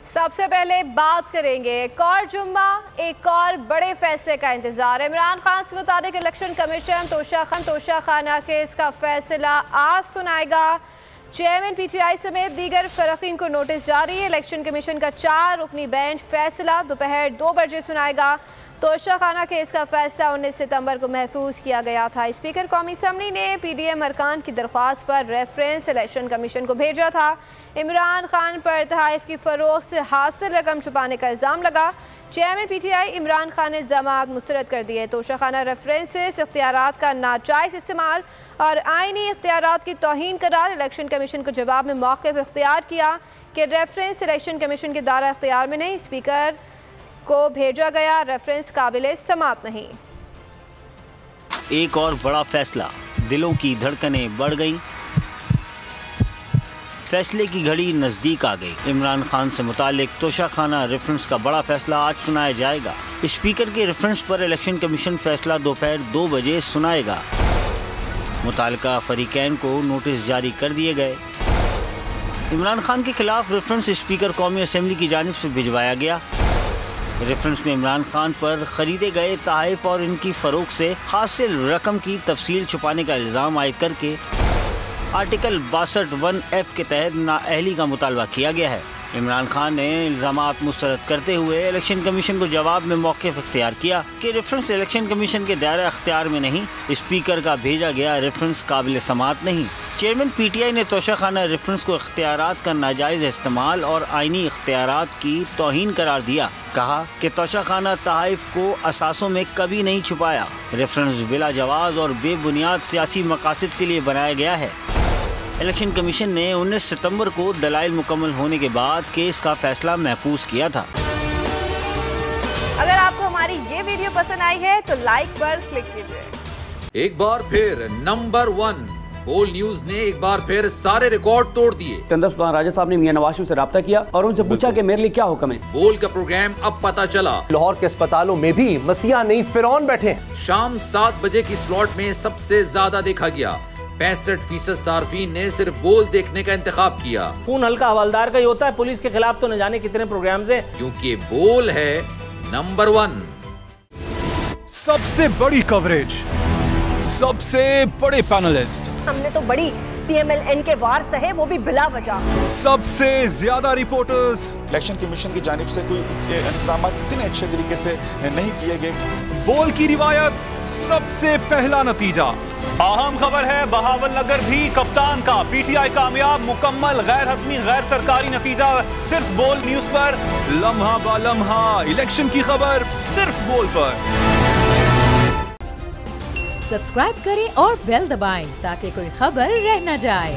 सबसे पहले बात करेंगे एक और जुम्मा, एक और बड़े फैसले का इंतजार। इमरान खान से मुताबिक इलेक्शन कमीशन तोशा खाना केस का फैसला आज सुनाएगा। चेयरमैन पीटीआई समेत दीगर फरकीन को नोटिस जारी। इलेक्शन कमीशन का 4 रुकनी बेंच फैसला दोपहर 2 बजे सुनाएगा। तोशा खाना केस का फैसला 19 सितंबर को महफूज किया गया था। स्पीकर कौमी असम्बली ने पीडीएम अरकान की दरख्वास्त पर रेफरेंस इलेक्शन कमीशन को भेजा था। इमरान खान पर तहफ़ की फ़रोख्त से हासिल रकम छुपाने का इल्ज़ाम लगा। चेयरमैन पीटीआई इमरान खान ने इल्ज़ामात मुस्तरद कर दिए। तोशा खाना रेफरेंसेस इख्तियारात का नाजायज़ इस्तेमाल और आइनी इख्तियारात की तौहीन करार। इलेक्शन कमीशन को जवाब में मौक़िफ़ इख्तियार किया कि रेफरेंस इलेक्शन कमीशन के दायरा इख्तियार में नहीं, स्पीकर को भेजा गया रेफरेंस काबिले समात नहीं। एक और बड़ा फैसला, दिलों की धड़कनें बढ़ गईं, फैसले की घड़ी नज़दीक आ गई। इमरान खान से मुतालिक तोशा खाना रेफरेंस का बड़ा फैसला आज सुनाया जाएगा। स्पीकर के रेफरेंस पर इलेक्शन कमीशन फैसला दोपहर 2 बजे सुनाएगा। मुतालिका फरीकैन को नोटिस जारी कर दिए गए। इमरान खान के खिलाफ रेफरेंस स्पीकर कौमी असम्बली की जानिब से भिजवाया गया। रेफरेंस में इमरान खान पर खरीदे गए तहफ़ और इनकी फ़रोख्त से हासिल रकम की तफसील छुपाने का इल्ज़ाम आयद करके आर्टिकल 62(1)(f) के तहत नाअहली का मुतालबा किया गया है। इमरान खान ने इल्ज़ामात मुस्तरद करते हुए इलेक्शन कमीशन को जवाब में मौक़िफ़ इख्तियार किया कि रेफरेंस इलेक्शन कमीशन के दायरा इख्तियार में नहीं, स्पीकर का भेजा गया रेफरेंस काबिल समात नहीं। चेयरमैन पीटीआई ने तोशा खाना रेफरेंस को इख्तियारात का नाजायज़ इस्तेमाल और आइनी इख्तियारात की तौहीन करार दिया। कहा कि तोशा खाना तहफ़ को असासों में कभी नहीं छुपाया। रेफरेंस बिला जवाज़ और बेबुनियाद सियासी मकासद के लिए बनाया गया है। इलेक्शन कमीशन ने 19 सितंबर को दलाइल मुकम्मल होने के बाद केस का फैसला महफूज किया था। अगर आपको हमारी ये वीडियो पसंद आई है तो लाइक पर क्लिक कीजिए। एक बार फिर नंबर 1 बोल न्यूज ने एक बार फिर सारे रिकॉर्ड तोड़ दिए। सिकंदर सुल्तान राजा साहब ने मियां नवाज शरीफ से राब्ता किया और उनसे पूछा कि मेरे लिए क्या हुक्म है। बोल का प्रोग्राम अब पता चला। लाहौर के अस्पतालों में भी मसीहा नहीं फिरौन बैठे हैं। शाम 7 बजे की स्लॉट में सबसे ज्यादा देखा गया। 65% सार्फिन ने सिर्फ बोल देखने का इंतखाब किया। खून हल्का हवलदार का ही होता है, पुलिस के खिलाफ तो न जाने कितने प्रोग्राम्स हैं। क्योंकि बोल है नंबर 1। सबसे बड़ी कवरेज, सबसे बड़े पैनलिस्ट, हमने तो बड़ी PMLN के वार सहे, वो भी बिला वजह। सबसे ज्यादा रिपोर्टर्स। इलेक्शन कमीशन की जानिब से कोई इंतजाम इतने अच्छे तरीके से नहीं किए गए। बोल की रिवायत, सबसे पहला नतीजा। अहम खबर है बहावल नगर भी कप्तान का, पीटीआई कामयाब, मुकम्मल गैर हतमी गैर सरकारी नतीजा सिर्फ बोल न्यूज पर। लम्हा बा लम्हा इलेक्शन की खबर सिर्फ बोल पर। सब्सक्राइब करें और बेल दबाएं ताकि कोई खबर रह न जाए।